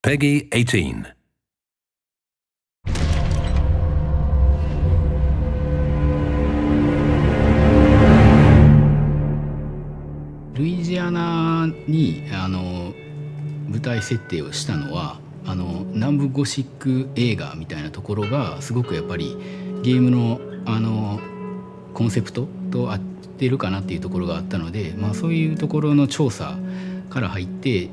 Peggy 18. ルイジアナに舞台設定をしたのは南部ゴシック映画みたいなところがすごくやっぱりゲームのコンセプトと合ってるかなっていうところがあったので、そういうところの調査から入って、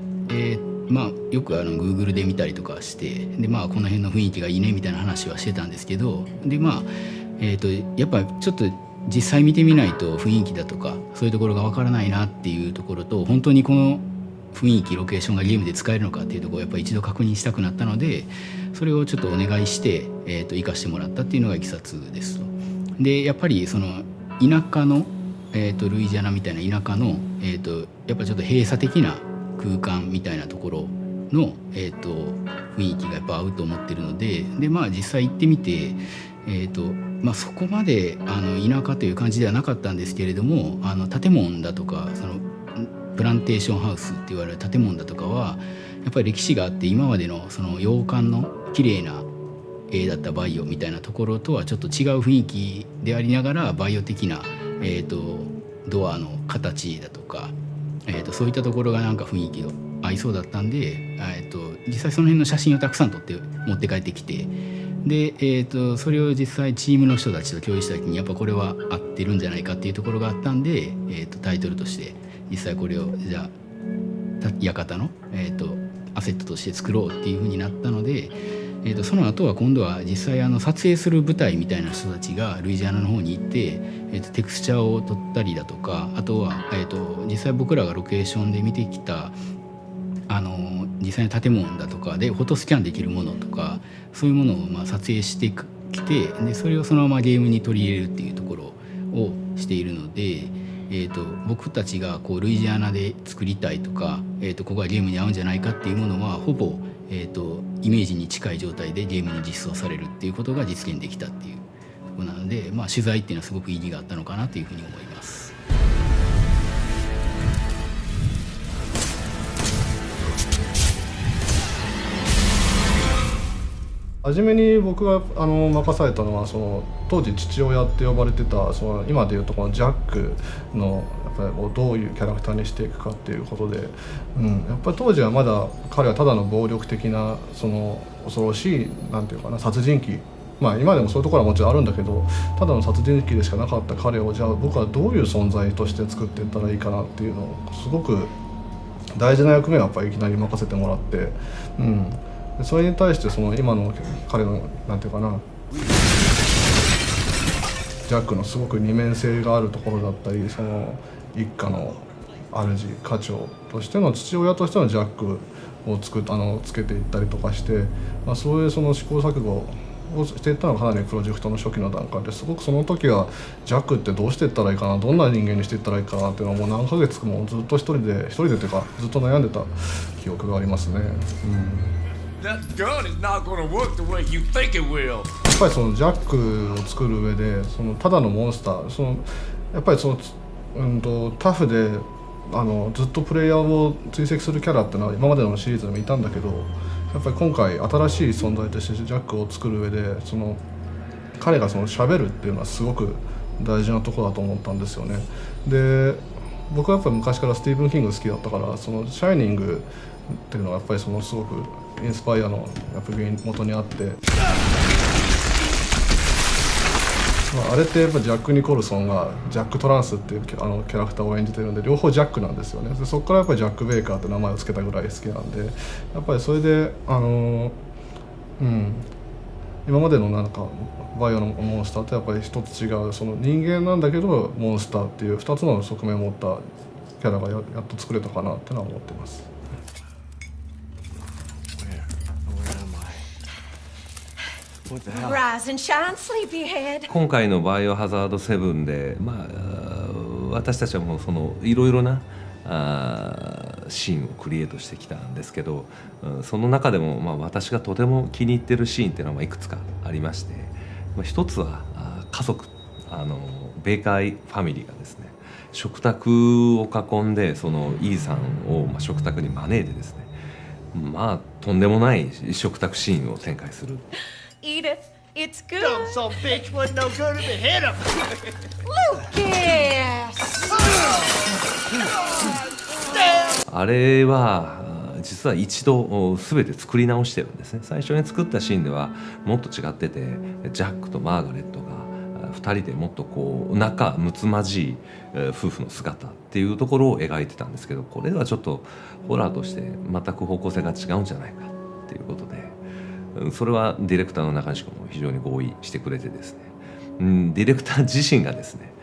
よくGoogle で見たりとかしてで、この辺の雰囲気がいいねみたいな話はしてたんですけどで、やっぱちょっと実際見てみないと雰囲気だとかそういうところがわからないなっていうところと本当にこの雰囲気ロケーションがゲームで使えるのかっていうところをやっぱり一度確認したくなったのでそれをちょっとお願いして、生かしてもらったっていうのがいきさつですと。でやっぱりその田舎の、ルイジアナみたいな田舎の、やっぱちょっと閉鎖的な空間みたいなところの、雰囲気がやっぱ合うと思ってるので実際行ってみてそこまで田舎という感じではなかったんですけれども建物だとかそのプランテーションハウスって言われる建物だとかはやっぱり歴史があって今までのその洋館の綺麗な絵だったバイオみたいなところとはちょっと違う雰囲気でありながらバイオ的な、ドアの形だとか、そういったところがなんか雰囲気が合いそうだったんで、実際その辺の写真をたくさん撮って持って帰ってきてで、それを実際チームの人たちと共有した時にやっぱこれは合ってるんじゃないかっていうところがあったんで、タイトルとして実際これをじゃあ館の、アセットとして作ろうっていう風になったので、その後は今度は実際撮影する舞台みたいな人たちがルイジアナの方に行って、テクスチャーを撮ったりだとかあとは、実際僕らがロケーションで見てきた実際の建物だとかでフォトスキャンできるものとかそういうものを撮影してきてでそれをそのままゲームに取り入れるっていうところをしているので、僕たちがこうルイジアナで作りたいとか、ここがゲームに合うんじゃないかっていうものはほぼ、イメージに近い状態でゲームに実装されるっていうことが実現できたっていうところなので、取材っていうのはすごく意義があったのかなというふうに思います。初めに僕が任されたのはその当時父親って呼ばれてたその今でいうとこのジャックのやっぱりどういうキャラクターにしていくかっていうことで、やっぱり当時はまだ彼はただの暴力的なその恐ろしいなんていうかな殺人鬼今でもそういうところはもちろんあるんだけどただの殺人鬼でしかなかった彼をじゃあ僕はどういう存在として作っていったらいいかなっていうのをすごく大事な役目をやっぱりいきなり任せてもらって。それに対してその今の彼のなんていうかなジャックのすごく二面性があるところだったりその一家の主家長としての父親としてのジャックをつけていったりとかして、そういうその試行錯誤をしていったのがかなりプロジェクトの初期の段階ですごくその時はジャックってどうしていったらいいかなどんな人間にしていったらいいかなっていうのはもう何ヶ月もずっと一人でというかずっと悩んでた記憶がありますね。That gun is not going to work the way you think it will. やっぱりそのジャックを作る上でそのただのモンスターやっぱりその、タフでずっとプレイヤーを追跡するキャラっていうのは今までのシリーズでもいたんだけどやっぱり今回新しい存在としてジャックを作る上で彼が喋るっていうのはすごく大事なところだと思ったんですよね。で僕はやっぱり昔からスティーブン・キング好きだったからそのシャイニングっていうのはやっぱりすごくインスパイアのやっぱり元にあってあれってやっぱジャック・ニコルソンがジャック・トランスっていうキャラクターを演じてるんで両方ジャックなんですよね。でそこからやっぱりジャック・ベイカーって名前を付けたぐらい好きなんでやっぱりそれで今までのなんかバイオのモンスターとやっぱり一つ違うその人間なんだけどモンスターっていう2つの側面を持ったキャラがやっと作れたかなってのは思ってます。今回のバイオハザード7で、私たちはもういろいろなシーンをクリエイトしてきたんですけど、その中でも私がとても気に入ってるシーンっていうのはいくつかありまして、一つは家族ベーカーファミリーがですね食卓を囲んでそのイーさんを食卓に招いてですねまあとんでもない食卓シーンを展開する。 Eat it. It's good. Dumb son of a bitch wasn't no good if it hit him. Lucas! あれは実は一度全て作り直してるんですね。最初に作ったシーンではもっと違ってて、ジャックとマーガレットが2人でもっとこう仲睦まじい夫婦の姿っていうところを描いてたんですけど、これはちょっとホラーとして全く方向性が違うんじゃないかっていうことで、それはディレクターの中西君も非常に合意してくれてですね、ディレクター自身がですね、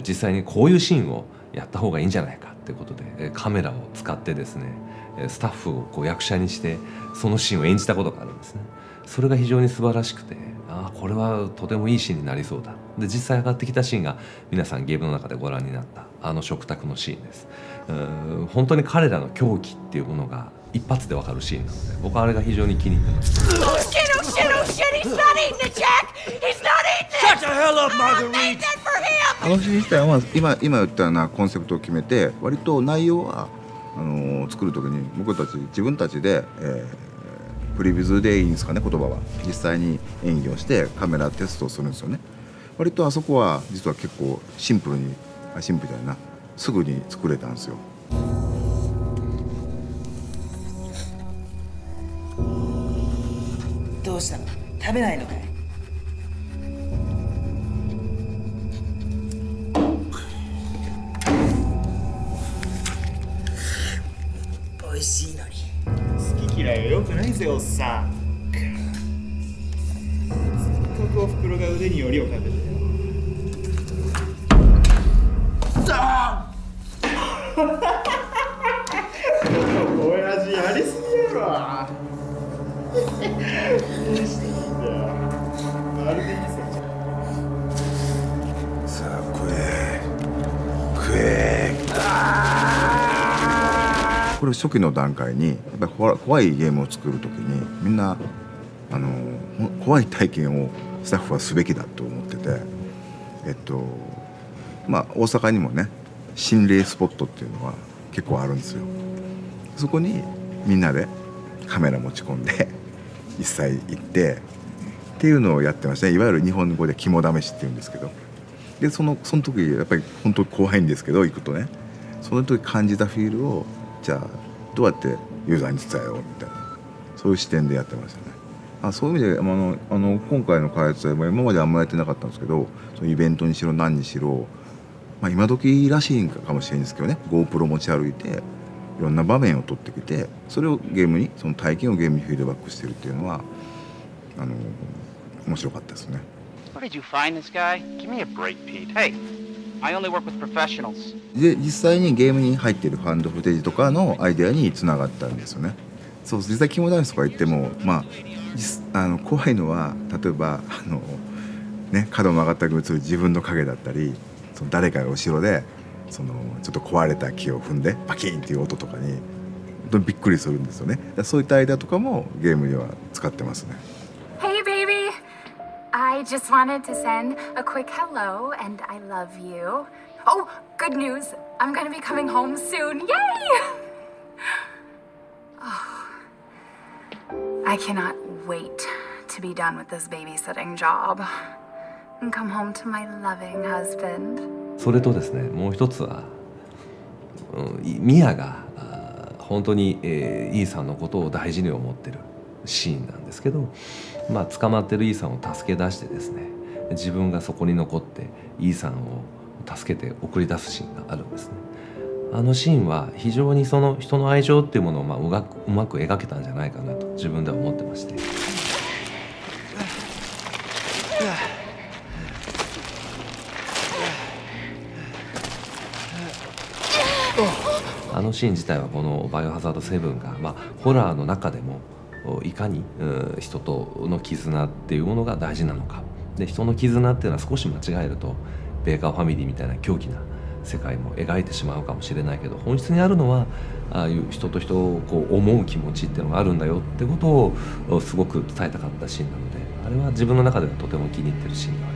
実際にこういうシーンをやった方がいいんじゃないかっていうことでカメラを使ってですね、スタッフをこう役者にしてそのシーンを演じたことがあるんですね。それが非常に素晴らしくて、これはとてもいいシーンになりそうだ。で実際上がってきたシーンが皆さんゲームの中でご覧になったあの食卓のシーンです。本当に彼らの狂気っていうものが一発で分かるシーンなので、僕はあれが非常に気に入ってます。 Oh shit, oh shit, oh shit! He's not eating it, Jack! He's not eating it! Shut the hell up, I made Marguerite! that for him! あのシーン自体は今言ったようなコンセプトを決めて、割と内容は作る時に僕たち自分たちで、プリビズでいいんですかね、言葉は実際に演技をしてカメラテストをするんですよね。割とあそこは実は結構シンプルじゃないな、すぐに作れたんですよ。どうしたの？食べないのかい？美味しいのに。好き嫌いは良くないぜ、おっさん。せっかくおふくろが腕によりをかけてよ。親父やりすぎやろ。どうしていいんだよ。まるでいいさ。さあ食え。これ初期の段階にやっぱり怖いゲームを作る時にみんな怖い体験をスタッフはすべきだと思ってて、大阪にもね心霊スポットっていうのは結構あるんですよ。そこにみんなでカメラ持ち込んで一切行ってっていうのをやってましたね。いわゆる日本語で肝試しっていうんですけど、でその時やっぱり本当怖いんですけど、行くとねその時感じたフィールをじゃあどうやってユーザーに伝えようみたいな、そういう視点でやってましたね。そういう意味で今回の開発は今まであんまりやってなかったんですけど、そのイベントにしろ何にしろ、今時らしいかもしれないんですけどね、 GoPro 持ち歩いていろんな場面を撮ってきて、それをゲームにその体験をゲームにフィードバックしてるっていうのは面白かったですね。 Where did you find this guy? Give me a break, Pete. Hey, I only work with professionals. で実際にゲームに入ってるファンドフテージとかのアイデアにつながったんですよね。そう実際肝試しとか言っても怖いのは例えば角曲がったりする自分の影だったり、その誰かが後ろでちょっと壊れた木を踏んでバキーンっていう音とかに本当にびっくりするんですよね。そういったアイデアとかもゲームには使ってますね。 Hey baby, I just wanted to send a quick hello and I love you. Oh, good news. I'm gonna be coming home soon. Yay! Oh, I cannot wait to be done with this babysitting job and come home to my loving husband. それとですね、もう一つは、ミアが本当に、イーサンのことを大事に思ってるシーンなんですけど、捕まってるイーサンを助け出してですね、自分がそこに残ってイーサンを助けて送り出すシーンがあるんですね。あのシーンは非常にその人の愛情っていうものをうまく描けたんじゃないかなと自分では思ってまして。あのシーン自体はこの「バイオハザード7」が、ホラーの中でもいかに人との絆っていうものが大事なのか、で人の絆っていうのは少し間違えるとベーカーファミリーみたいな狂気な世界も描いてしまうかもしれないけど、本質にあるのはああいう人と人をこう思う気持ちっていうのがあるんだよってことをすごく伝えたかったシーンなので、あれは自分の中ではとても気に入ってるシーンがあります。